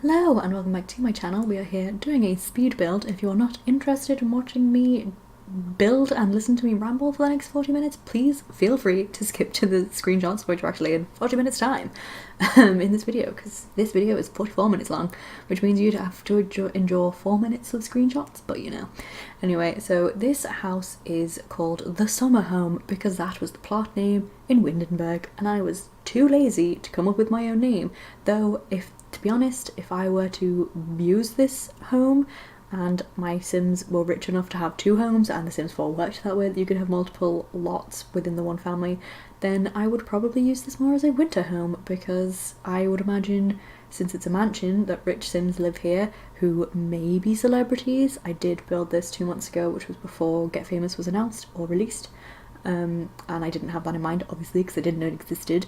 Hello and welcome back to my channel. We are here doing a speed build. If you're not interested in watching me build and listen to me ramble for the next 40 minutes, please feel free to skip to the screenshots, which are actually in 40 minutes time in this video, because this video is 44 minutes long, which means you'd have to endure 4 minutes of screenshots, but you know. Anyway, so this house is called the Summer Home because that was the plot name in Windenburg, and I was too lazy to come up with my own name, though to be honest, if I were to use this home and my Sims were rich enough to have 2 homes and the Sims 4 worked that way that you could have multiple lots within the one family, then I would probably use this more as a winter home, because I would imagine, since it's a mansion, that rich Sims live here who may be celebrities. I did build this 2 months ago, which was before Get Famous was announced or released, and I didn't have that in mind obviously because I didn't know it existed,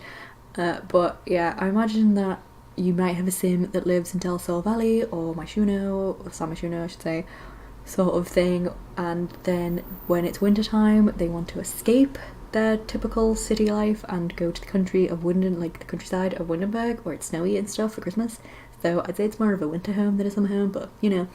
but yeah, I imagine that you might have a Sim that lives in Del Sol Valley or Myshuno, or San Myshuno I should say, sort of thing, and then when it's winter time they want to escape their typical city life and go to the country of like the countryside of Windenburg, where it's snowy and stuff for Christmas. So I'd say it's more of a winter home than a summer home, but you know,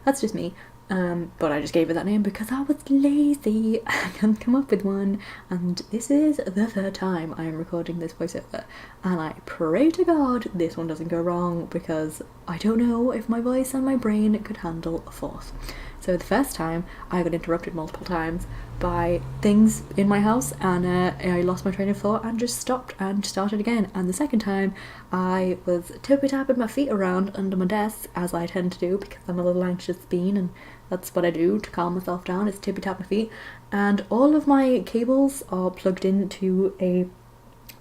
that's just me. But I just gave it that name because I was lazy. I couldn't come up with one, and this is the 3rd time I am recording this voiceover, and I pray to God this one doesn't go wrong, because I don't know if my voice and my brain could handle a 4th. So the first time I got interrupted multiple times by things in my house, and I lost my train of thought and just stopped and started again. And the second time I was tippy-tapping my feet around under my desk, as I tend to do because I'm a little anxious bean, and that's what I do to calm myself down, is tippy-tap my feet. And all of my cables are plugged into a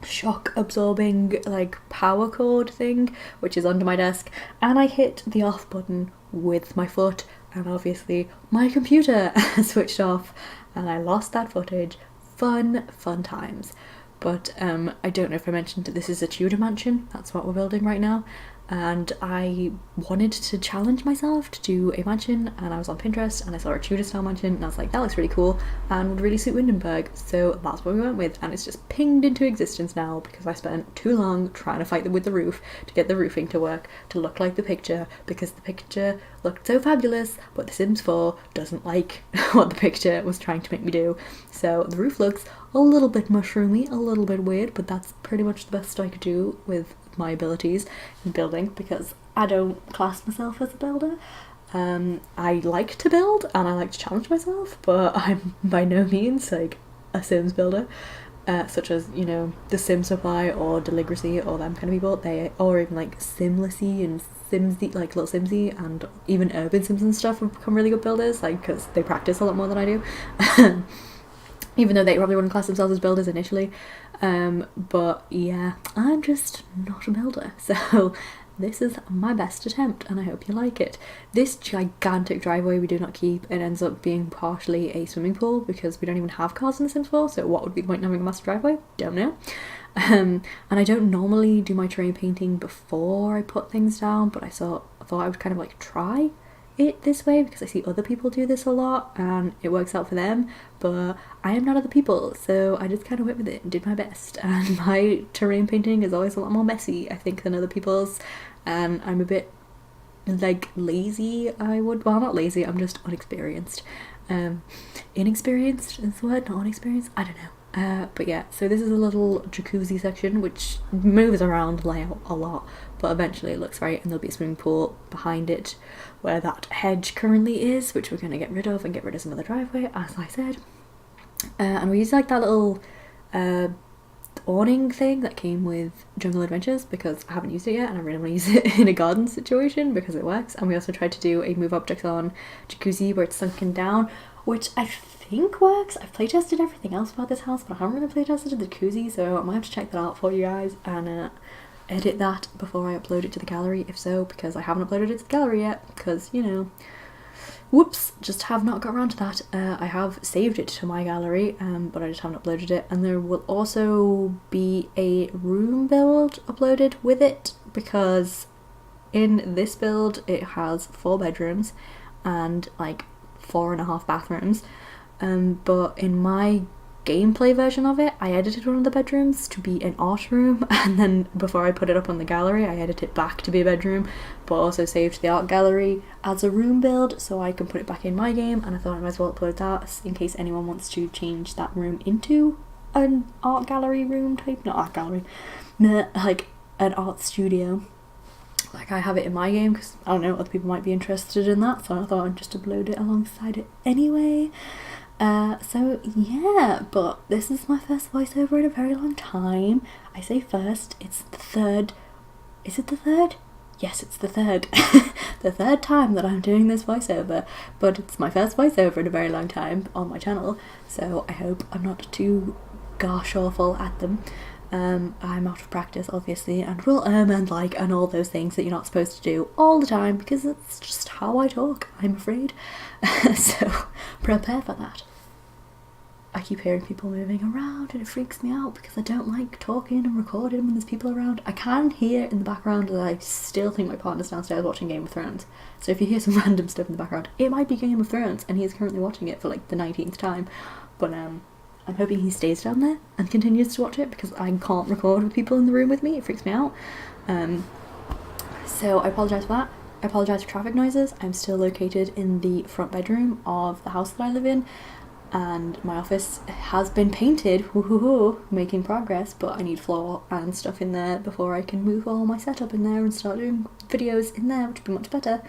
shock absorbing like power cord thing which is under my desk, and I hit the off button with my foot, and obviously my computer switched off and I lost that footage. Fun times. But I don't know if I mentioned that this is a Tudor mansion. That's what we're building right now, and I wanted to challenge myself to do a mansion, and I was on Pinterest and I saw a Tudor style mansion and I was like, that looks really cool and would really suit Windenburg, so that's what we went with, and it's just pinged into existence now because I spent too long trying to fight with the roof to get the roofing to work to look like the picture, because the picture looked so fabulous but The Sims 4 doesn't like what the picture was trying to make me do. So the roof looks a little bit mushroomy, a little bit weird, but that's pretty much the best I could do with my abilities in building, because I don't class myself as a builder. I like to build and I like to challenge myself, but I'm by no means like a Sims builder, such as, you know, the Sim Supply or Deligracy or them kind of people. They, or even like Simlessy and Simsy, like Little Simsy, and even Urban Sims and stuff have become really good builders, like because they practice a lot more than I do. Even though they probably wouldn't class themselves as builders initially. But yeah, I'm just not a builder, so this is my best attempt and I hope you like it. This gigantic driveway we do not keep. It ends up being partially a swimming pool because we don't even have cars in The Sims 4, so what would be the point in having a massive driveway? Don't know. And I don't normally do my terrain painting before I put things down, but I thought I would kind of like try it this way because I see other people do this a lot and it works out for them, but I am not other people, so I just kind of went with it and did my best. And my terrain painting is always a lot more messy, I think, than other people's, and I'm a bit like lazy. Well, not lazy, I'm just unexperienced. Inexperienced is the word, not unexperienced, I don't know. But yeah, so this is a little jacuzzi section which moves around layout a lot, but eventually it looks right, and there'll be a swimming pool behind it where that hedge currently is, which we're going to get rid of and get rid of some of the driveway, as I said. And we use like that little awning thing that came with Jungle Adventures because I haven't used it yet and I really want to use it in a garden situation because it works. And we also tried to do a move objects on jacuzzi where it's sunken down, which I think works. I've playtested everything else about this house, but I haven't really playtested the jacuzzi, so I might have to check that out for you guys and edit that before I upload it to the gallery, if so, because I haven't uploaded it to the gallery yet, because, you know, whoops, just have not got around to that. I have saved it to my gallery, but I just haven't uploaded it, and there will also be a room build uploaded with it, because in this build it has 4 bedrooms and like 4.5 bathrooms, but in my gameplay version of it, I edited one of the bedrooms to be an art room, and then before I put it up on the gallery, I edited it back to be a bedroom, but also saved the art gallery as a room build so I can put it back in my game. And I thought I might as well upload that in case anyone wants to change that room into an art gallery room type, not art gallery, like an art studio. Like I have it in my game because I don't know, other people might be interested in that, so I thought I'd just upload it alongside it anyway. So yeah, but this is my first voiceover in a very long time. I say first, it's the third. Is it the third? Yes, it's the third. The third time that I'm doing this voiceover, but it's my first voiceover in a very long time on my channel, so I hope I'm not too gosh awful at them. I'm out of practice obviously, and will and like and all those things that you're not supposed to do all the time because it's just how I talk, I'm afraid. So prepare for that. I keep hearing people moving around and it freaks me out because I don't like talking and recording when there's people around. I can hear in the background that I still think my partner's downstairs watching Game of Thrones. So if you hear some random stuff in the background, it might be Game of Thrones and he is currently watching it for like the 19th time. But I'm hoping he stays down there and continues to watch it because I can't record with people in the room with me. It freaks me out. So I apologise for that. I apologise for traffic noises. I'm still located in the front bedroom of the house that I live in, and my office has been painted, making progress, but I need floor and stuff in there before I can move all my setup in there and start doing videos in there, which would be much better.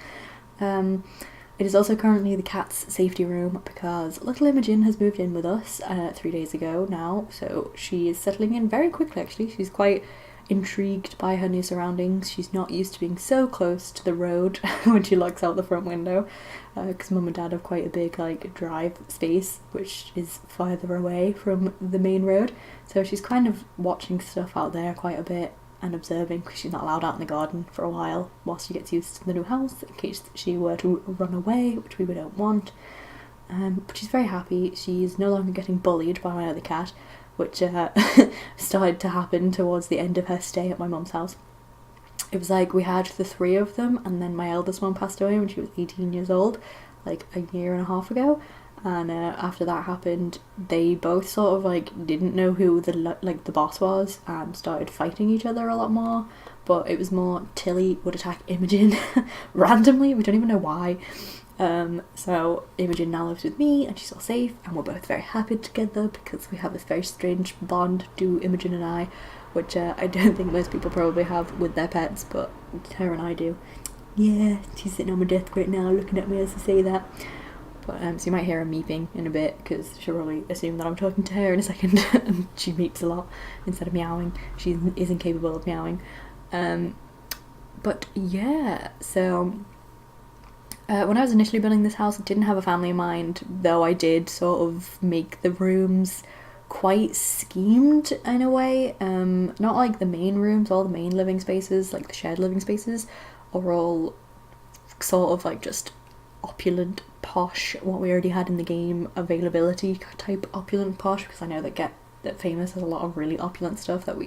It is also currently the cat's safety room because little Imogen has moved in with us 3 days ago now, so she is settling in very quickly actually. She's quite intrigued by her new surroundings. She's not used to being so close to the road when she looks out the front window, because mum and dad have quite a big like drive space which is farther away from the main road, so she's kind of watching stuff out there quite a bit and observing because she's not allowed out in the garden for a while whilst she gets used to the new house in case she were to run away, which we don't want. But she's very happy. She's no longer getting bullied by my other cat, which started to happen towards the end of her stay at my mum's house. It was like we had the three of them, and then my eldest one passed away when she was 18 years old, like a year and a half ago. And after that happened, they both sort of like didn't know who the boss was and started fighting each other a lot more. But it was more Tilly would attack Imogen randomly. We don't even know why. So Imogen now lives with me and she's all safe and we're both very happy together because we have this very strange bond, do Imogen and I, which I don't think most people probably have with their pets, but her and I do. Yeah, she's sitting on my desk right now looking at me as I say that. But so you might hear her meeping in a bit because she'll probably assume that I'm talking to her in a second and she meeps a lot instead of meowing. She isn't capable of meowing. But yeah, so when I was initially building this house, I didn't have a family in mind, though I did sort of make the rooms quite schemed in a way. Not like the main rooms, all the main living spaces, like the shared living spaces, are all sort of like just opulent posh, what we already had in the game, availability type opulent posh, because I know that Famous has a lot of really opulent stuff that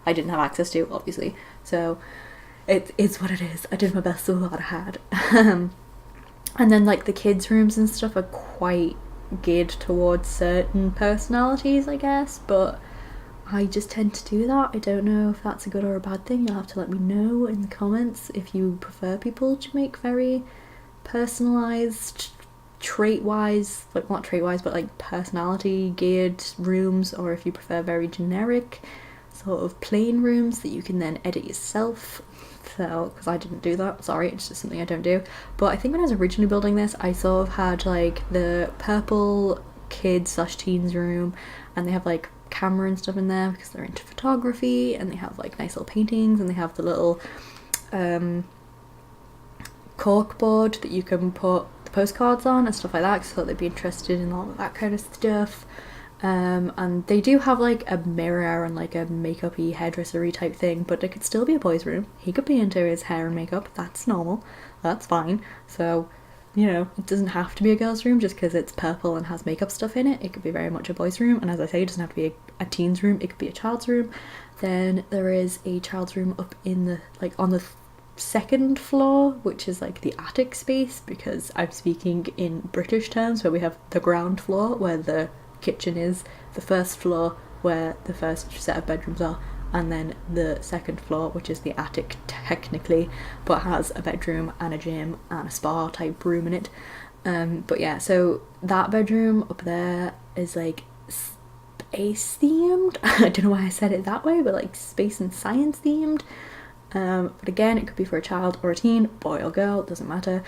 I didn't have access to, obviously. So it is what it is. I did my best with what I had. And then like the kids' rooms and stuff are quite geared towards certain personalities, I guess, but I just tend to do that. I don't know if that's a good or a bad thing. You'll have to let me know in the comments if you prefer people to make very personalized, trait-wise, like not trait-wise, but like personality-geared rooms, or if you prefer very generic, sort of plain rooms that you can then edit yourself. So, because I didn't do that, sorry, it's just something I don't do. But I think when I was originally building this, I sort of had like the purple kids/teens room, and they have like camera and stuff in there because they're into photography, and they have like nice little paintings, and they have the little cork board that you can put the postcards on and stuff like that, so they'd be interested in all of that kind of stuff. And they do have like a mirror and like a makeup-y, hairdressery type thing, but it could still be a boy's room. He could be into his hair and makeup, that's normal, that's fine. So, you know, it doesn't have to be a girl's room just because it's purple and has makeup stuff in it. It could be very much a boy's room, and as I say, it doesn't have to be a teen's room, it could be a child's room. Then there is a child's room up in the, like on the second floor, which is like the attic space, because I'm speaking in British terms, where we have the ground floor where the kitchen is, the first floor where the first set of bedrooms are, and then the second floor, which is the attic technically, but has a bedroom and a gym and a spa type room in it. But yeah, so that bedroom up there is like space themed. I don't know why I said it that way, but like space and science themed. But again, it could be for a child or a teen, boy or girl, doesn't matter.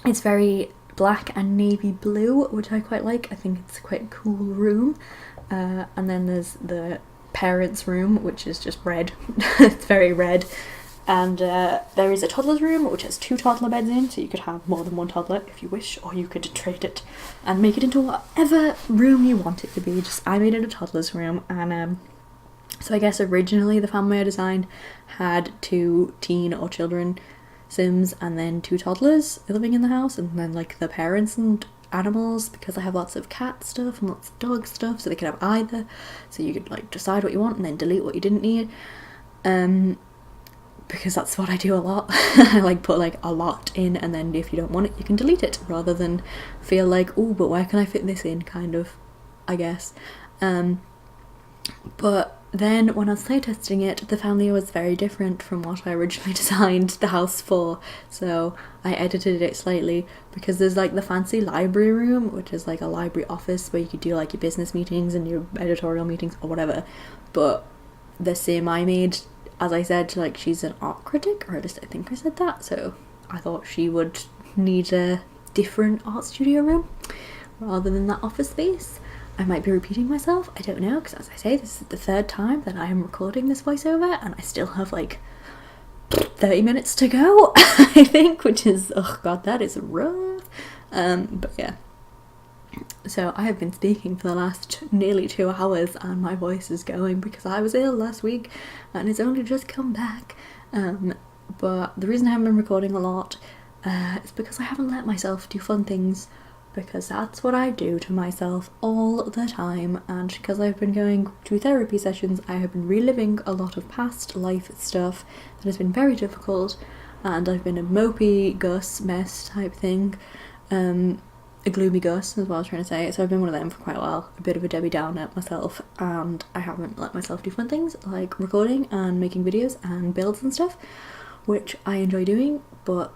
It's very black and navy blue, which I quite like. I think it's quite a cool room. And then there's the parents' room, which is just red. It's very red. And there is a toddler's room, which has 2 toddler beds in, so you could have more than 1 toddler if you wish, or you could trade it and make it into whatever room you want it to be. Just I made it a toddler's room, and so I guess originally the family I designed had 2 teen or children Sims and then 2 toddlers living in the house, and then like the parents and animals, because I have lots of cat stuff and lots of dog stuff, so they could have either. So you could like decide what you want and then delete what you didn't need. Because that's what I do a lot. I like put like a lot in, and then if you don't want it you can delete it, rather than feel like, oh, but where can I fit this in, kind of, I guess. But then when I was playtesting it, the family was very different from what I originally designed the house for, so I edited it slightly, because there's like the fancy library room, which is like a library office where you could do like your business meetings and your editorial meetings or whatever. But the sim I made, as I said, like, she's an art critic, or at least I think I said that, so I thought she would need a different art studio room rather than that office space. I might be repeating myself, I don't know, because as I say, this is the 3rd time that I am recording this voiceover, and I still have like 30 minutes to go, I think, which is, oh god, that is rough. But yeah. So I have been speaking for the last nearly 2 hours, and my voice is going because I was ill last week and it's only just come back. But the reason I haven't been recording a lot is because I haven't let myself do fun things, because that's what I do to myself all the time, and because I've been going to therapy sessions, I have been reliving a lot of past life stuff that has been very difficult, and I've been a mopey Gus mess type thing. A gloomy Gus is what I was trying to say, so I've been one of them for quite a while, a bit of a Debbie Downer myself, and I haven't let myself do fun things like recording and making videos and builds and stuff, which I enjoy doing, but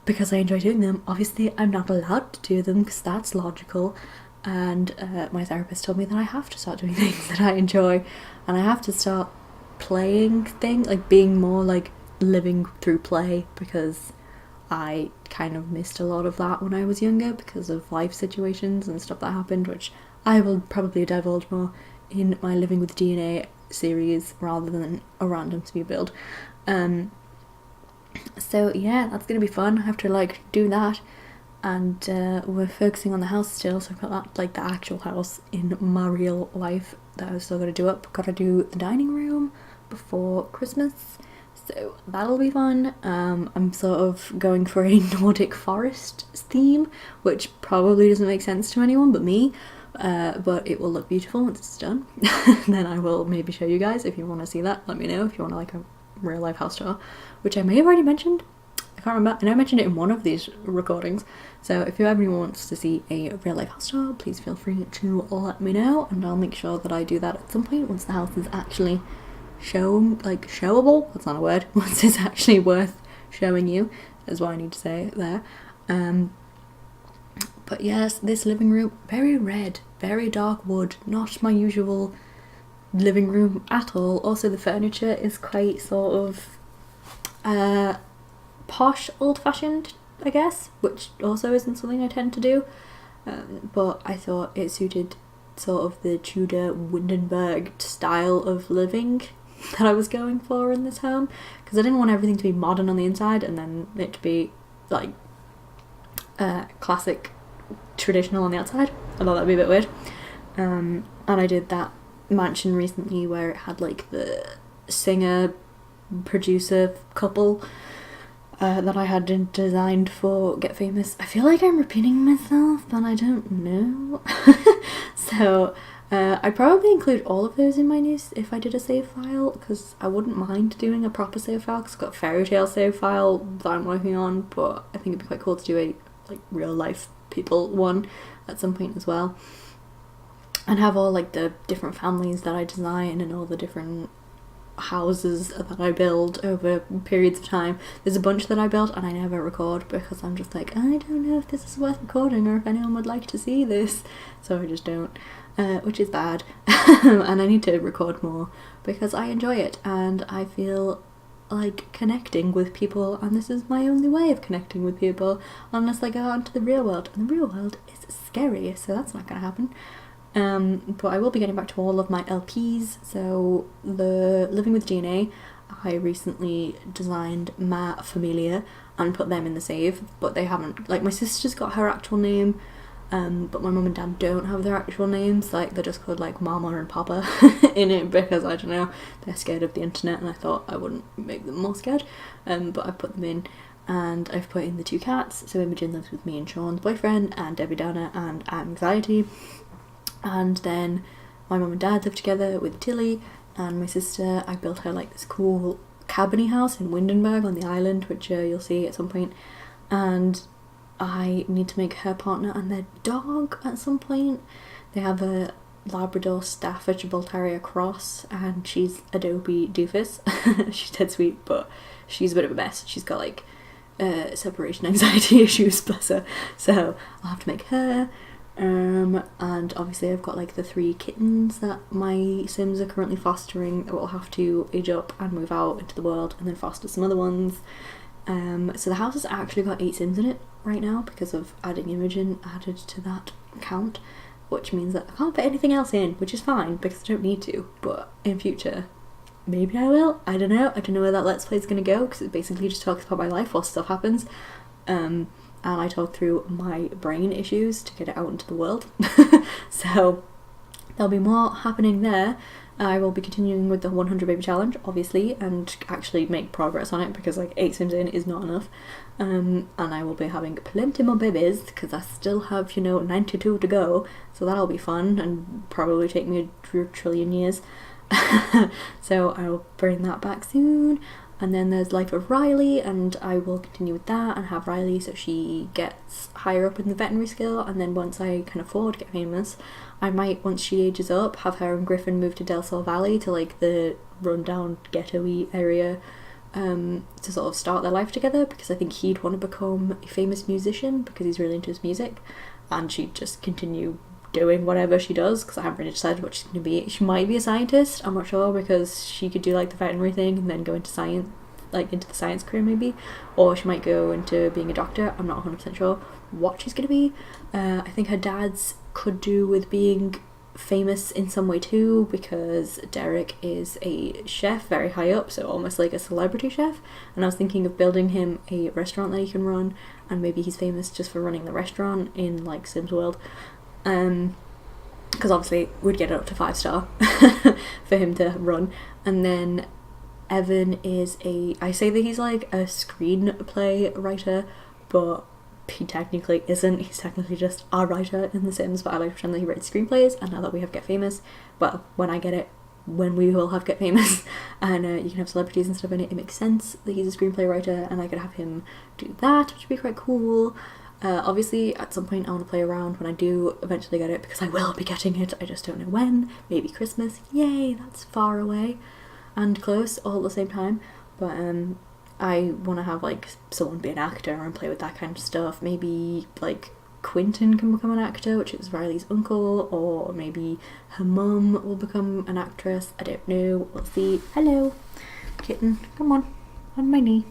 because I enjoy doing them, obviously I'm not allowed to do them, because that's logical, and my therapist told me that I have to start doing things that I enjoy, and I have to start playing things, like being more like living through play, because I kind of missed a lot of that when I was younger because of life situations and stuff that happened, which I will probably divulge more in my Living with DNA series rather than a random speed build. So yeah, that's gonna be fun. I have to like do that, and we're focusing on the house still, so I've got that, like the actual house in my real life that I've still got to do up. Got to do the dining room before Christmas, so that'll be fun. I'm sort of going for a Nordic forest theme, which probably doesn't make sense to anyone but me, but it will look beautiful once it's done. Then I will maybe show you guys. If you want to see that, let me know. If you want to like a real life house tour, which I may have already mentioned, I can't remember. I know I mentioned it in one of these recordings, so if you ever wants to see a real life house tour, please feel free to let me know, and I'll make sure that I do that at some point once the house is actually showable. That's not a word. Once it's actually worth showing you, is what I need to say there. But yes, this living room, very red, very dark wood, not my usual living room at all. Also the furniture is quite sort of posh, old-fashioned, I guess, which also isn't something I tend to do, but I thought it suited sort of the Tudor Windenburg style of living that I was going for in this home, because I didn't want everything to be modern on the inside and then it to be like classic traditional on the outside. I thought that'd be a bit weird, and I did that mansion recently where it had like the singer producer couple that I had designed for Get Famous. I feel like I'm repeating myself, but I don't know. So I'd probably include all of those in my news if I did a save file, because I wouldn't mind doing a proper save file, because I've got a fairy tale save file that I'm working on, but I think it'd be quite cool to do a like real life people one at some point as well, and have all like the different families that I design and all the different houses that I build over periods of time. There's a bunch that I built and I never record because I'm just like, I don't know if this is worth recording or if anyone would like to see this, so I just don't, which is bad. And I need to record more because I enjoy it and I feel like connecting with people, and this is my only way of connecting with people unless I go out into the real world, and the real world is scary, so that's not gonna happen. But I will be getting back to all of my LPs. So the Living with DNA, I recently designed Ma Familia and put them in the save, but they haven't, like my sister's got her actual name, but my mum and dad don't have their actual names, like they're just called like Mama and Papa in it because I don't know, they're scared of the internet and I thought I wouldn't make them more scared, but I put them in. And I've put in the 2 cats, so Imogen lives with me and Sean's boyfriend, and Debbie Downer and Anxiety. And then my mum and dad live together with Tilly, and my sister, I built her like this cool cabiny house in Windenburg on the island, which you'll see at some point. And I need to make her partner and their dog at some point. They have a Labrador Staffordshire Bull Terrier cross, and she's a dopey doofus. She's dead sweet, but she's a bit of a mess. She's got like separation anxiety issues, bless her. So I'll have to make her. And obviously I've got like the 3 kittens that my Sims are currently fostering that will have to age up and move out into the world and then foster some other ones. So the house has actually got 8 Sims in it right now because of adding Imogen added to that count, which means that I can't fit anything else in, which is fine because I don't need to, but in future maybe I will. I don't know where that Let's Play is going to go because it basically just talks about my life while stuff happens. And I talk through my brain issues to get it out into the world. So there'll be more happening there. I will be continuing with the 100 baby challenge, obviously, and actually make progress on it because like 8 Sims in is not enough. And I will be having plenty more babies because I still have, 92 to go. So that'll be fun and probably take me a trillion years. So I'll bring that back soon. And then there's Life of Riley, and I will continue with that and have Riley so she gets higher up in the veterinary skill, and then once I can afford get famous, I might, once she ages up, have her and Griffin move to Del Sol Valley to like the rundown ghetto-y area to sort of start their life together, because I think he'd want to become a famous musician because he's really into his music, and she'd just continue doing whatever she does because I haven't really decided what she's going to be. She might be a scientist, I'm not sure, because she could do like the veterinary thing and then go into science, like into the science career maybe, or she might go into being a doctor. I'm not 100% sure what she's going to be. I think her dad's could do with being famous in some way too, because Derek is a chef very high up, so almost like a celebrity chef, and I was thinking of building him a restaurant that he can run, and maybe he's famous just for running the restaurant in like Sims World. Because obviously we'd get it up to 5-star for him to run. And then Evan is I say that he's like a screenplay writer, but he technically isn't. He's technically just a writer in The Sims, but I like to pretend that he writes screenplays, and now that we have Get Famous, well, when we will have Get Famous, and you can have celebrities and stuff in it, it makes sense that he's a screenplay writer, and I could have him do that, which would be quite cool. Obviously at some point I want to play around when I do eventually get it, because I will be getting it, I just don't know when. Maybe Christmas, yay, that's far away and close all at the same time, but I want to have like someone be an actor and play with that kind of stuff. Maybe like Quentin can become an actor, which is Riley's uncle, or maybe her mum will become an actress, I don't know, we'll see. Hello kitten, come on my knee.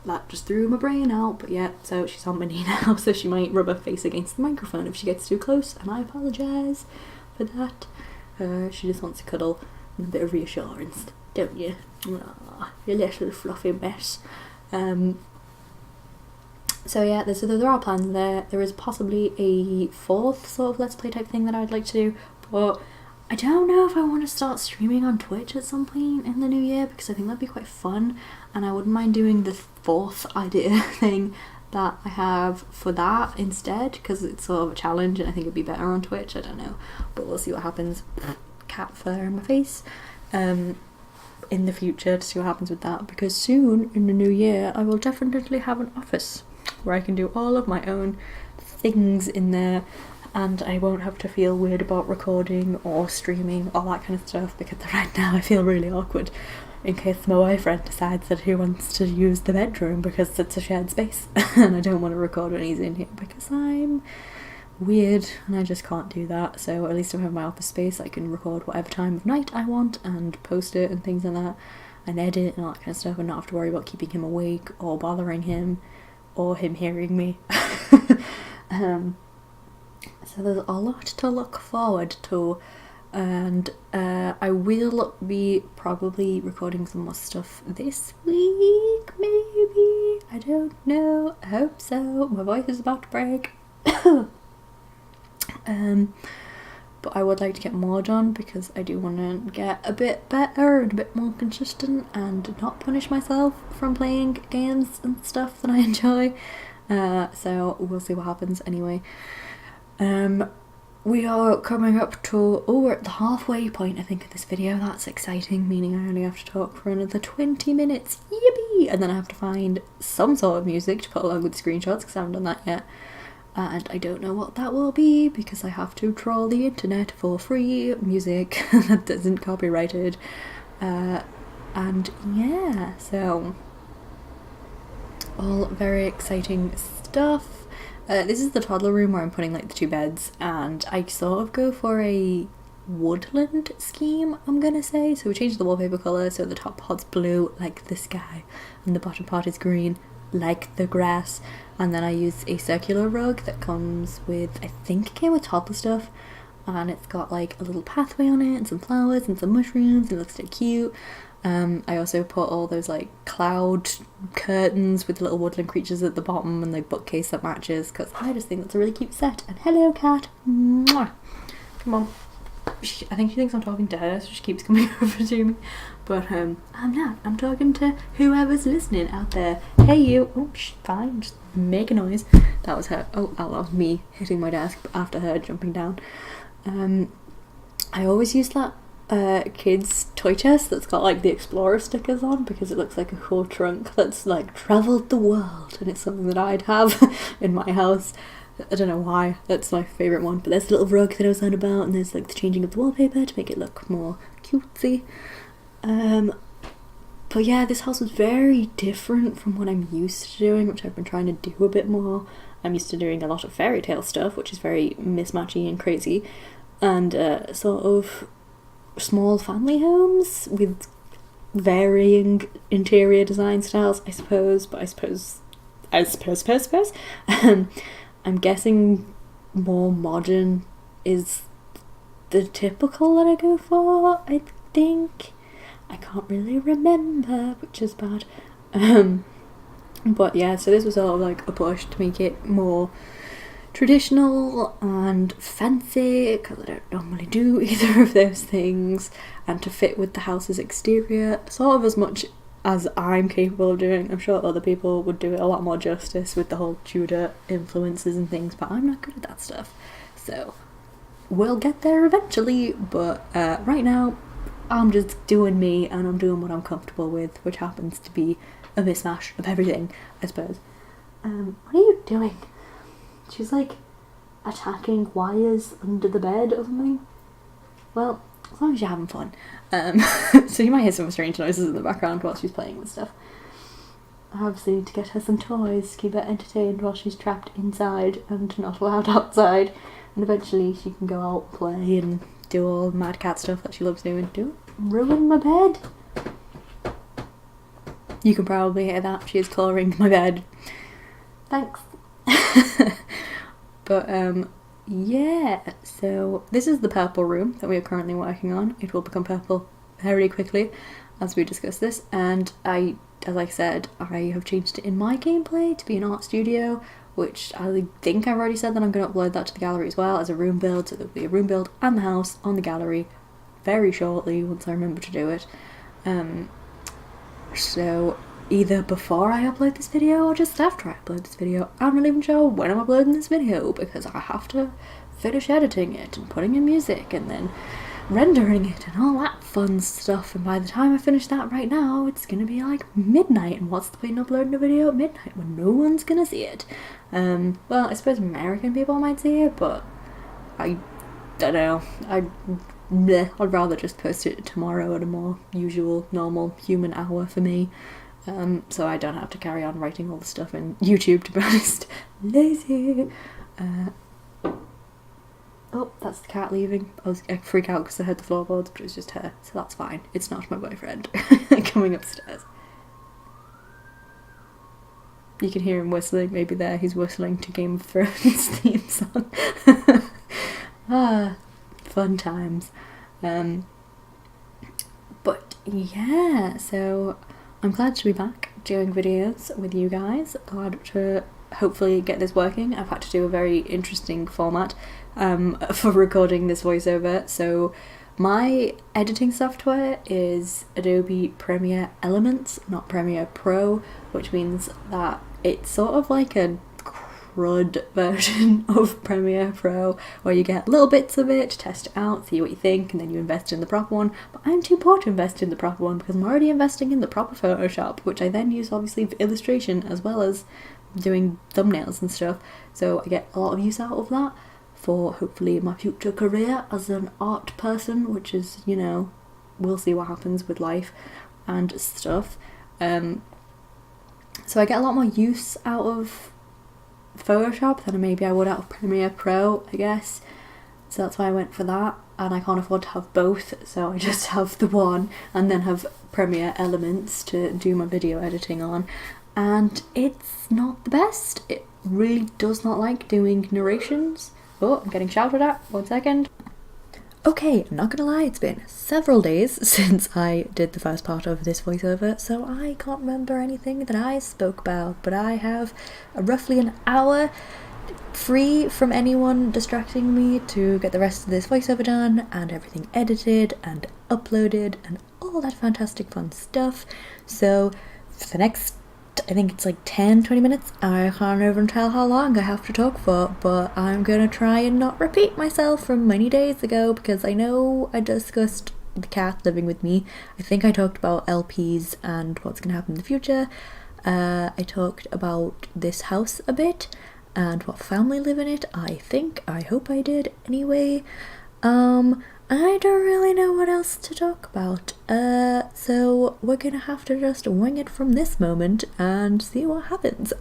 That just threw my brain out, but yeah, so she's on my knee now, so she might rub her face against the microphone if she gets too close, and I apologise for that. She just wants to cuddle and a bit of reassurance, don't you? Aww, you little fluffy mess. So yeah, there are plans there. There is possibly a 4th sort of Let's Play type thing that I'd like to do, but I don't know if I want to start streaming on Twitch at some point in the new year, because I think that'd be quite fun, and I wouldn't mind doing the 4th idea thing that I have for that instead, because it's sort of a challenge and I think it'd be better on Twitch. I don't know, but we'll see what happens. Cat fur in my face. In the future to see what happens with that, because soon in the new year I will definitely have an office. where I can do all of my own things in there, and I won't have to feel weird about recording or streaming, all that kind of stuff, because right now I feel really awkward in case my boyfriend decides that he wants to use the bedroom because it's a shared space and I don't want to record when he's in here because I'm weird and I just can't do that. So at least I have my office space, I can record whatever time of night I want and post it and things like that, and edit and all that kind of stuff, and not have to worry about keeping him awake or bothering him or him hearing me. So there's a lot to look forward to, and I will be probably recording some more stuff this week, maybe, I don't know, I hope so, my voice is about to break. But I would like to get more done because I do want to get a bit better and a bit more consistent and not punish myself from playing games and stuff that I enjoy. So we'll see what happens anyway. We are coming up to, we're at the halfway point I think of this video. That's exciting, meaning I only have to talk for another 20 minutes, yippee! And then I have to find some sort of music to put along with the screenshots because I haven't done that yet. And I don't know what that will be because I have to troll the internet for free music that isn't copyrighted. And yeah, so all very exciting stuff. This is the toddler room where I'm putting like the 2 beds, and I sort of go for a woodland scheme, I'm gonna say. So we changed the wallpaper colour, so the top part's blue like the sky and the bottom part is green like the grass, and then I use a circular rug that comes with, I think it came with toddler stuff, and it's got like a little pathway on it and some flowers and some mushrooms, and it looks so cute. I also put all those like cloud curtains with little woodland creatures at the bottom and the bookcase that matches, because I just think that's a really cute set. And hello cat, mwah. Come on. I think she thinks I'm talking to her, so she keeps coming over to me. But I'm not. I'm talking to whoever's listening out there. Hey you. Oh, fine. Just make a noise. That was her. Oh, that was me hitting my desk after her jumping down. I always use that kids toy chest that's got like the explorer stickers on because it looks like a cool trunk that's like travelled the world, and it's something that I'd have in my house. I don't know why, that's my favourite one, but there's a little rug that I was on about, and there's like the changing of the wallpaper to make it look more cutesy. But yeah, this house was very different from what I'm used to doing, which I've been trying to do a bit more. I'm used to doing a lot of fairy tale stuff, which is very mismatchy and crazy, and sort of small family homes with varying interior design styles, I suppose, but I suppose. I'm guessing more modern is the typical that I go for, I think. I can't really remember, which is bad. But yeah, so this was all like a push to make it more traditional and fancy, because I don't normally do either of those things, and to fit with the house's exterior, sort of as much as I'm capable of doing. I'm sure other people would do it a lot more justice with the whole Tudor influences and things, but I'm not good at that stuff. So we'll get there eventually, but right now I'm just doing me, and I'm doing what I'm comfortable with, which happens to be a mishmash of everything, I suppose. What are you doing? She's like attacking wires under the bed or something. Well, as long as you're having fun. So you might hear some strange noises in the background while she's playing with stuff. I obviously need to get her some toys to keep her entertained while she's trapped inside and not allowed outside. And eventually she can go out, play, and do all the mad cat stuff that she loves doing. Don't ruin my bed. You can probably hear that. She is clawing my bed. Thanks. But yeah, so this is the purple room that we are currently working on. It will become purple very quickly as we discuss this, and as I said, I have changed it in my gameplay to be an art studio, which I think I've already said that I'm going to upload that to the gallery as well as a room build, so there'll be a room build and the house on the gallery very shortly once I remember to do it. So either before I upload this video or just after I upload this video. I'm not even sure when I'm uploading this video because I have to finish editing it and putting in music and then rendering it and all that fun stuff, and by the time I finish that right now, it's gonna be like midnight, and what's the point in uploading a video at midnight when no one's gonna see it? Well, I suppose American people might see it, but I don't know. I'd rather just post it tomorrow at a more usual, normal human hour for me, so I don't have to carry on writing all the stuff in YouTube, to be honest. Lazy. Oh, that's the cat leaving. I freak out because I heard the floorboards, but it was just her, so that's fine. It's not my boyfriend coming upstairs. You can hear him whistling, maybe there he's whistling to Game of Thrones theme song. Fun times. But yeah, so I'm glad to be back doing videos with you guys. Glad to hopefully get this working. I've had to do a very interesting format for recording this voiceover. So my editing software is Adobe Premiere Elements, not Premiere Pro, which means that it's sort of like a crud version of Premiere Pro, where you get little bits of it, test it out, see what you think, and then you invest in the proper one. But I'm too poor to invest in the proper one because I'm already investing in the proper Photoshop, which I then use obviously for illustration as well as doing thumbnails and stuff. So I get a lot of use out of that for hopefully my future career as an art person, which is, you know, we'll see what happens with life and stuff. So I get a lot more use out of Photoshop than maybe I would out of Premiere Pro, I guess. So that's why I went for that, and I can't afford to have both, so I just have the one and then have Premiere Elements to do my video editing on. And it's not the best. It really does not like doing narrations. Oh, I'm getting shouted at. 1 second. Okay, I'm not gonna lie, it's been several days since I did the first part of this voiceover, so I can't remember anything that I spoke about, but I have roughly an hour free from anyone distracting me to get the rest of this voiceover done and everything edited and uploaded and all that fantastic fun stuff. So for the next, I think it's like 10-20 minutes, I can't even tell how long I have to talk for, but I'm gonna try and not repeat myself from many days ago, because I know I discussed the cat living with me. I think I talked about LPs and what's gonna happen in the future. I talked about this house a bit and what family live in it. I hope I did anyway. I don't really know what else to talk about, so we're gonna have to just wing it from this moment and see what happens.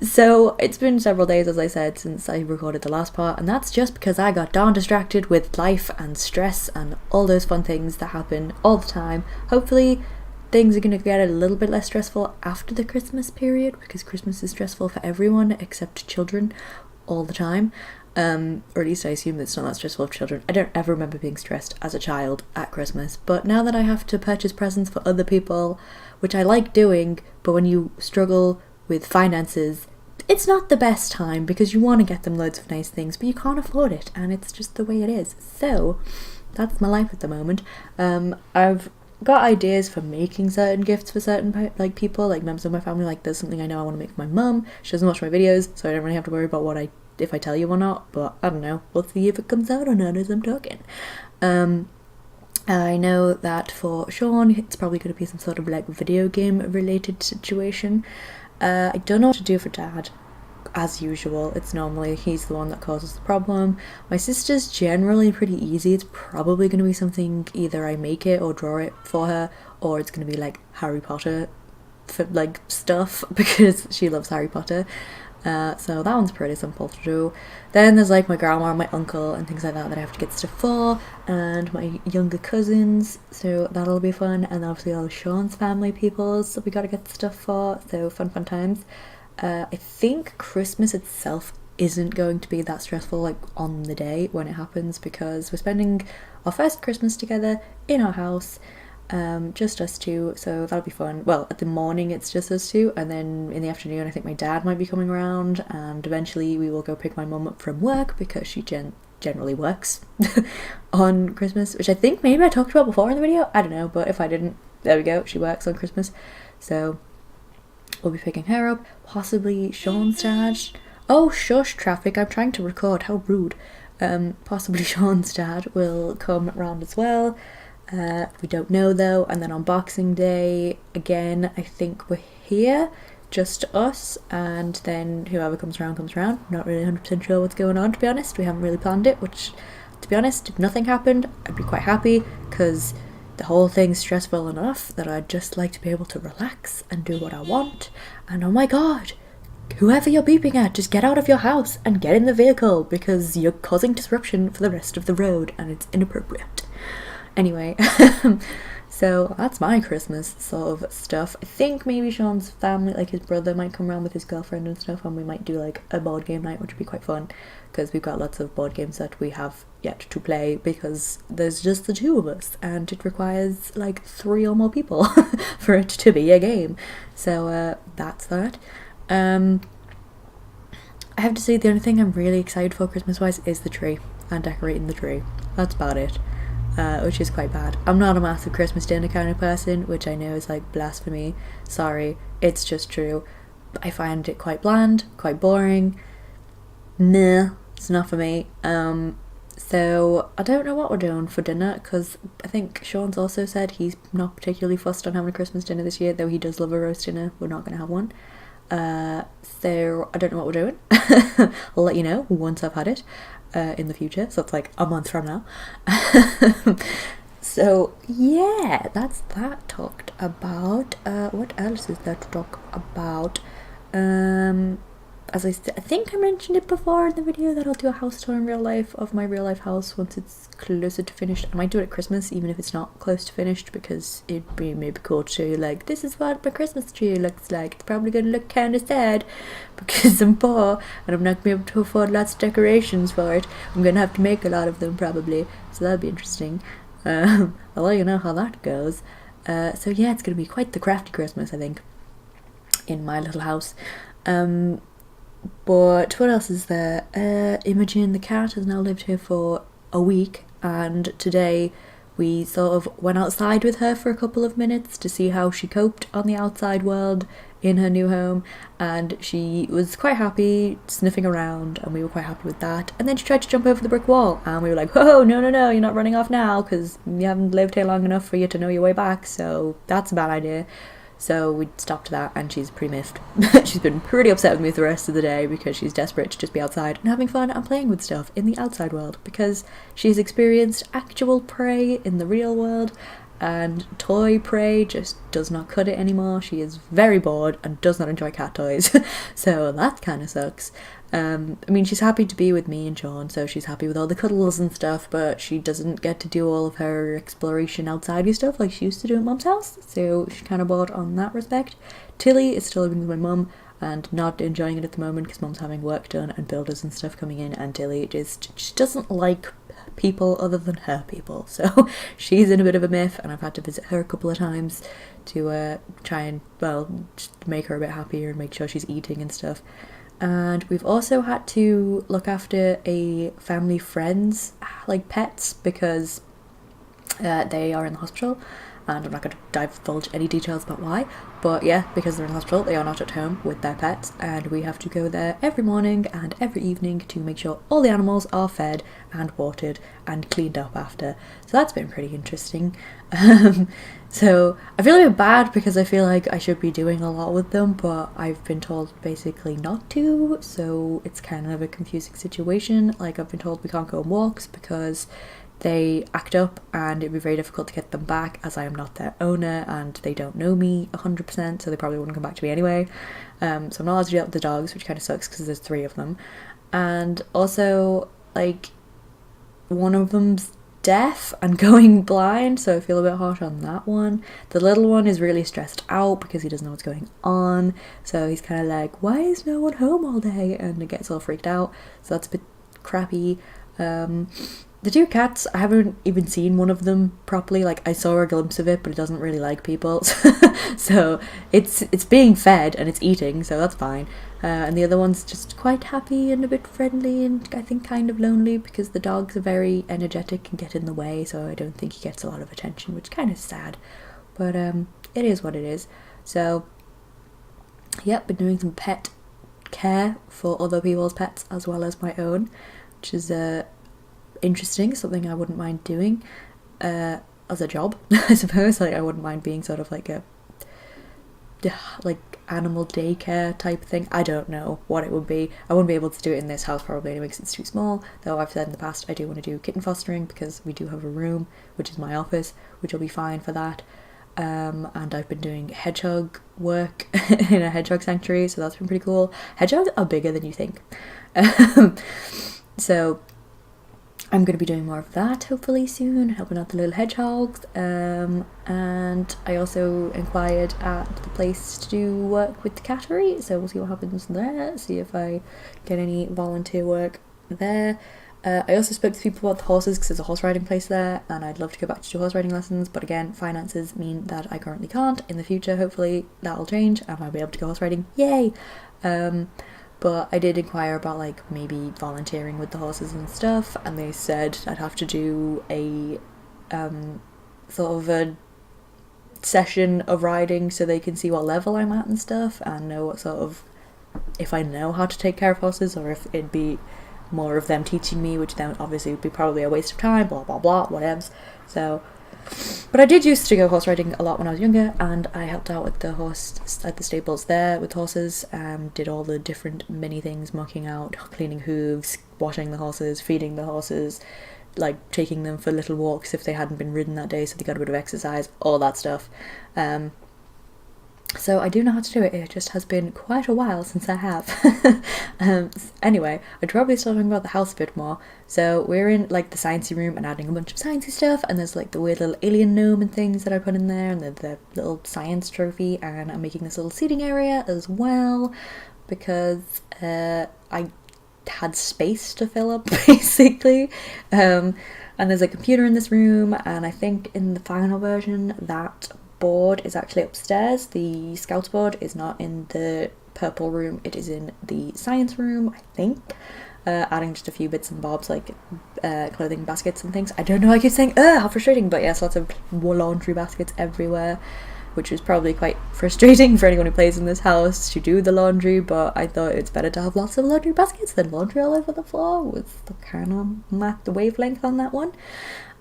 So it's been several days, as I said, since I recorded the last part, and that's just because I got darn distracted with life and stress and all those fun things that happen all the time. Hopefully things are gonna get a little bit less stressful after the Christmas period, because Christmas is stressful for everyone except children all the time. Or at least I assume it's not that stressful for children. I don't ever remember being stressed as a child at Christmas, but now that I have to purchase presents for other people, which I like doing, but when you struggle with finances, it's not the best time, because you want to get them loads of nice things, but you can't afford it, and it's just the way it is. So that's my life at the moment. I've got ideas for making certain gifts for certain people, like members of my family. Like there's something I know I want to make for my mum. She doesn't watch my videos, so I don't really have to worry about if I tell you or not, but I don't know, we'll see if it comes out or not as I'm talking. I know that for Sean, it's probably going to be some sort of like video game related situation. I don't know what to do for Dad. As usual, it's normally he's the one that causes the problem. My sister's generally pretty easy. It's probably going to be something, either I make it or draw it for her, or it's going to be like Harry Potter for like stuff, because she loves Harry Potter. So that one's pretty simple to do. Then there's like my grandma and my uncle and things like that I have to get stuff for, and my younger cousins, so that'll be fun. And obviously all of Sean's family people, so we gotta get stuff for, so fun times. I think Christmas itself isn't going to be that stressful like on the day when it happens, because we're spending our first Christmas together in our house. Just us two, so that'll be fun. Well, at the morning it's just us two, and then in the afternoon I think my dad might be coming around, and eventually we will go pick my mum up from work, because she generally works on Christmas, which I think maybe I talked about before in the video, I don't know, but if I didn't, there we go, she works on Christmas, so we'll be picking her up, possibly Sean's dad. Oh shush, traffic, I'm trying to record, how rude. Possibly Sean's dad will come around as well. We don't know though. And then on Boxing Day, again, I think we're here, just us, and then whoever comes around comes around. Not really 100% sure what's going on, to be honest. We haven't really planned it, which, to be honest, if nothing happened, I'd be quite happy, because the whole thing's stressful enough that I'd just like to be able to relax and do what I want. And oh my god, whoever you're beeping at, just get out of your house and get in the vehicle, because you're causing disruption for the rest of the road and it's inappropriate. Anyway, so that's my Christmas sort of stuff. I think maybe Sean's family, like his brother, might come around with his girlfriend and stuff, and we might do like a board game night, which would be quite fun, because we've got lots of board games that we have yet to play, because there's just the two of us and it requires like 3 or more people for it to be a game. So that's that. I have to say, the only thing I'm really excited for Christmas wise is the tree and decorating the tree. That's about it. Which is quite bad. I'm not a massive Christmas dinner kind of person, which I know is like blasphemy. Sorry, it's just true. I find it quite bland, quite boring. Nah, it's not for me. So I don't know what we're doing for dinner, because I think Sean's also said he's not particularly fussed on having a Christmas dinner this year, though he does love a roast dinner. We're not going to have one. So I don't know what we're doing. I'll let you know once I've had it in the future, so it's like a month from now. So yeah, that's that talked about. What else is there to talk about? As I think I mentioned it before in the video that I'll do a house tour in real life of my real life house once it's closer to finished. I might do it at Christmas, even if it's not close to finished, because it'd be maybe cool to show you, like, this is what my Christmas tree looks like. It's probably going to look kind of sad because I'm poor and I'm not going to be able to afford lots of decorations for it. I'm going to have to make a lot of them probably, so that'll be interesting. I'll let you know how that goes. So yeah, it's going to be quite the crafty Christmas, I think, in my little house. But what else is there? Imogen the cat has now lived here for a week, and today we sort of went outside with her for a couple of minutes to see how she coped on the outside world in her new home, and she was quite happy sniffing around, and we were quite happy with that. And then she tried to jump over the brick wall, and we were like, oh, no, you're not running off now, because you haven't lived here long enough for you to know your way back, so that's a bad idea. So we stopped that, and she's pretty miffed. She's been pretty upset with me the rest of the day because she's desperate to just be outside and having fun and playing with stuff in the outside world, because she's experienced actual prey in the real world, and toy prey just does not cut it anymore. She is very bored and does not enjoy cat toys. So that kind of sucks. I mean, she's happy to be with me and Sean, so she's happy with all the cuddles and stuff, but she doesn't get to do all of her exploration outsidey stuff like she used to do at Mum's house, so she's kind of bored on that respect. Tilly is still living with my mum and not enjoying it at the moment because Mum's having work done and builders and stuff coming in, and Tilly she doesn't like people other than her people, so she's in a bit of a miff, and I've had to visit her a couple of times to try and, well, just make her a bit happier and make sure she's eating and stuff. And we've also had to look after a family friend's like pets, because they are in the hospital, and I'm not going to divulge any details about why, but yeah, because they're in the hospital, they are not at home with their pets, and we have to go there every morning and every evening to make sure all the animals are fed and watered and cleaned up after. So that's been pretty interesting. So I feel a bit bad because I feel like I should be doing a lot with them, but I've been told basically not to, so it's kind of a confusing situation. Like, I've been told we can't go on walks because they act up and it'd be very difficult to get them back, as I am not their owner and they don't know me 100%, so they probably wouldn't come back to me anyway. So I'm not allowed to do that with the dogs, which kind of sucks because there's 3 of them. And also, like, one of them's deaf and going blind, so I feel a bit harsh on that one. The little one is really stressed out because he doesn't know what's going on, so he's kind of like, why is no one home all day, and it gets all freaked out, so that's a bit crappy. The 2 cats, I haven't even seen one of them properly. Like, I saw a glimpse of it, but it doesn't really like people. So it's being fed and it's eating, so that's fine. And the other one's just quite happy and a bit friendly, and I think kind of lonely because the dogs are very energetic and get in the way, so I don't think he gets a lot of attention, which is kind of sad. But it is what it is. So, yep, been doing some pet care for other people's pets as well as my own, which is interesting, something I wouldn't mind doing as a job, I suppose. Like, I wouldn't mind being sort of like a like animal daycare type thing. I don't know what it would be. I wouldn't be able to do it in this house probably anyway because it's too small, though I've said in the past I do want to do kitten fostering because we do have a room which is my office, which will be fine for that. And I've been doing hedgehog work in a hedgehog sanctuary, so that's been pretty cool. Hedgehogs are bigger than you think. So I'm going to be doing more of that hopefully soon, helping out the little hedgehogs. And I also inquired at the place to do work with the cattery, so we'll see what happens there, see if I get any volunteer work there. I also spoke to people about the horses because there's a horse riding place there and I'd love to go back to do horse riding lessons, but again, finances mean that I currently can't. In the future, hopefully that'll change and I'll be able to go horse riding. Yay! But I did inquire about like maybe volunteering with the horses and stuff, and they said I'd have to do a sort of a session of riding so they can see what level I'm at and stuff and know what sort of, if I know how to take care of horses or if it'd be more of them teaching me, which then obviously would be probably a waste of time, blah blah blah, whatevs. So, but I did used to go horse riding a lot when I was younger, and I helped out with the horse at the stables there with horses, did all the different mini things, mucking out, cleaning hooves, washing the horses, feeding the horses, like taking them for little walks if they hadn't been ridden that day so they got a bit of exercise, all that stuff. So I do know how to do it. It just has been quite a while since I have. Anyway, I'd probably start talking about the house a bit more. So we're in like the sciencey room and adding a bunch of sciencey stuff, and there's like the weird little alien gnome and things that I put in there, and the little science trophy, and I'm making this little seating area as well because I had space to fill up basically. And there's a computer in this room, and I think in the final version that board is actually upstairs. The scouts board is not in the purple room, it is in the science room, I think. Adding just a few bits and bobs like clothing baskets and things. I don't know, I keep saying how frustrating, but yes, lots of laundry baskets everywhere, which is probably quite frustrating for anyone who plays in this house to do the laundry, but I thought it's better to have lots of laundry baskets than laundry all over the floor, with the kind of the wavelength on that one.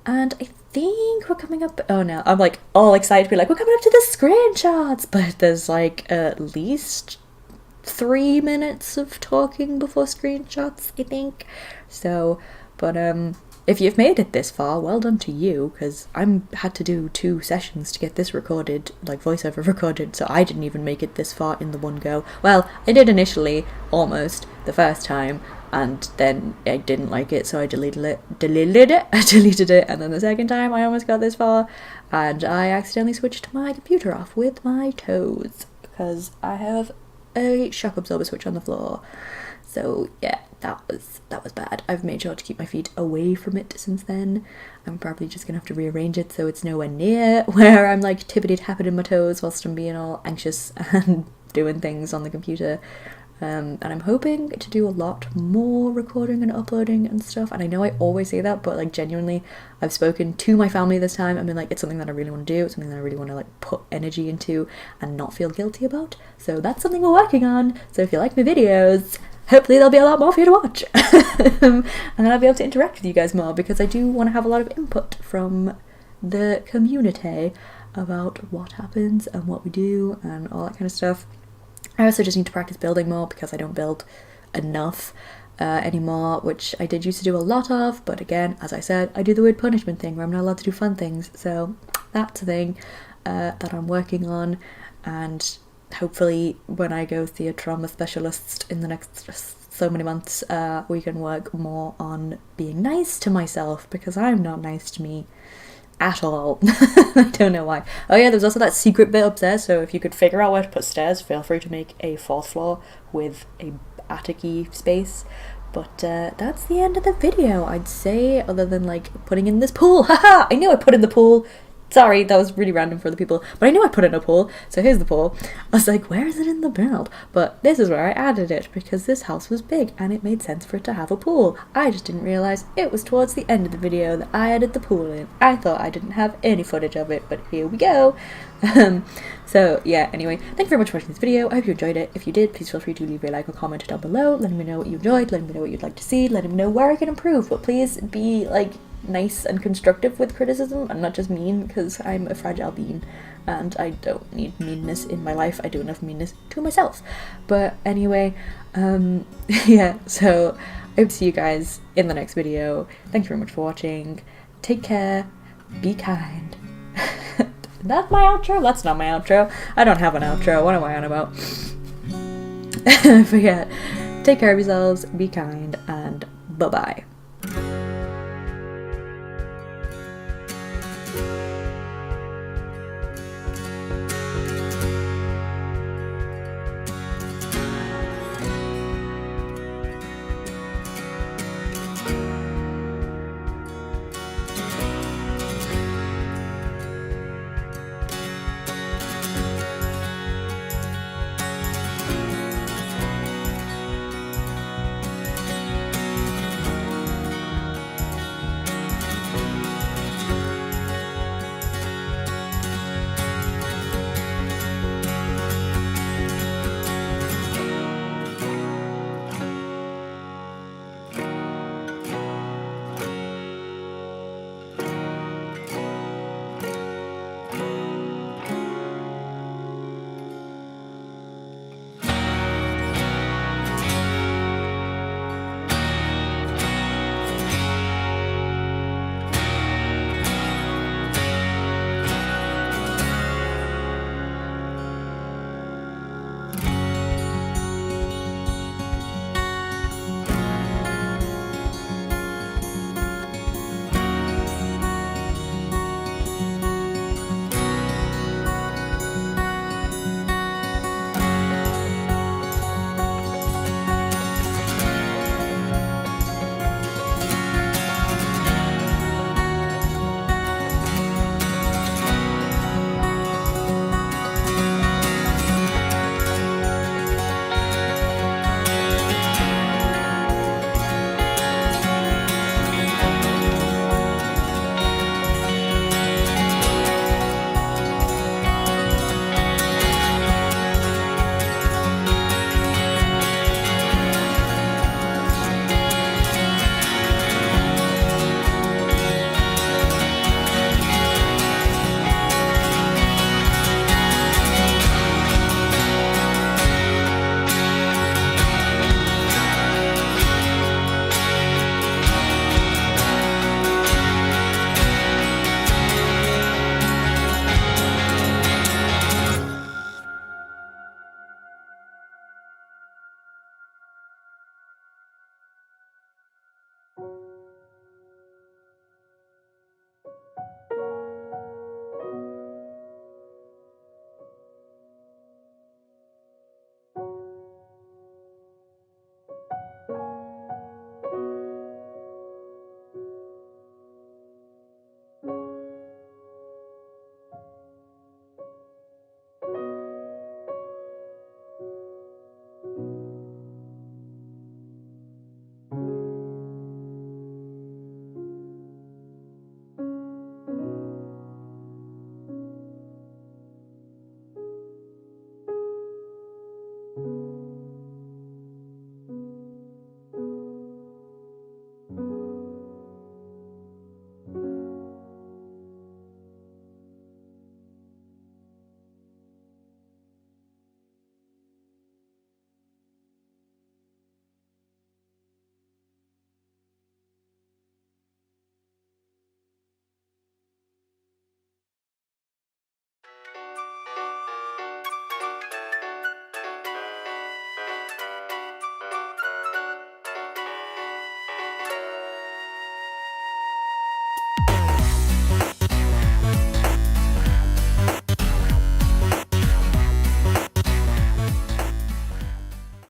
And I think we're coming up, oh no, I'm like all excited to be like, we're coming up to the screenshots, but there's like at least 3 minutes of talking before screenshots, I think. So, but if you've made it this far, well done to you, because I had to do 2 sessions to get this recorded, like voiceover recorded, so I didn't even make it this far in the one go. Well, I did initially, almost, the first time, and then I didn't like it, so I deleted it, and then the second time I almost got this far, and I accidentally switched my computer off with my toes, because I have a shock absorber switch on the floor. So yeah, that was bad. I've made sure to keep my feet away from it since then. I'm probably just gonna have to rearrange it so it's nowhere near where I'm like tippity-tapping my toes whilst I'm being all anxious and doing things on the computer. And I'm hoping to do a lot more recording and uploading and stuff, and I know I always say that, but like genuinely I've spoken to my family this time. I mean, like, it's something that I really want to do, it's something that I really want to like put energy into and not feel guilty about, so that's something we're working on. So if you like my videos, hopefully there'll be a lot more for you to watch. And then I'll be able to interact with you guys more, because I do want to have a lot of input from the community about what happens and what we do and all that kind of stuff. I also just need to practice building more, because I don't build enough anymore, which I did used to do a lot of, but again, as I said, I do the weird punishment thing where I'm not allowed to do fun things, so that's a thing that I'm working on, and hopefully when I go see a trauma specialist in the next so many months, we can work more on being nice to myself, because I'm not nice to me at all. I don't know why. Oh yeah, there's also that secret bit upstairs, so if you could figure out where to put stairs, feel free to make a 4th floor with a attic-y space. But that's the end of the video, I'd say, other than like putting in this pool. Haha! I knew I put in the pool Sorry, that was really random for the people, but I knew I put in a poll, so here's the poll. I was like, where is it in the build? But this is where I added it, because this house was big, and it made sense for it to have a pool. I just didn't realise it was towards the end of the video that I added the pool in. I thought I didn't have any footage of it, but here we go. So yeah, anyway, thank you very much for watching this video. I hope you enjoyed it. If you did, please feel free to leave a like or comment down below, letting me know what you enjoyed, letting me know what you'd like to see, letting me know where I can improve, but please be like nice and constructive with criticism and not just mean, because I'm a fragile being and I don't need meanness in my life. I do enough meanness to myself. But anyway, yeah, so I hope to see you guys in the next video. Thank you very much for watching. Take care, be kind. That's my outro? That's not my outro. I don't have an outro. What am I on about? But yeah, take care of yourselves, be kind, and bye-bye.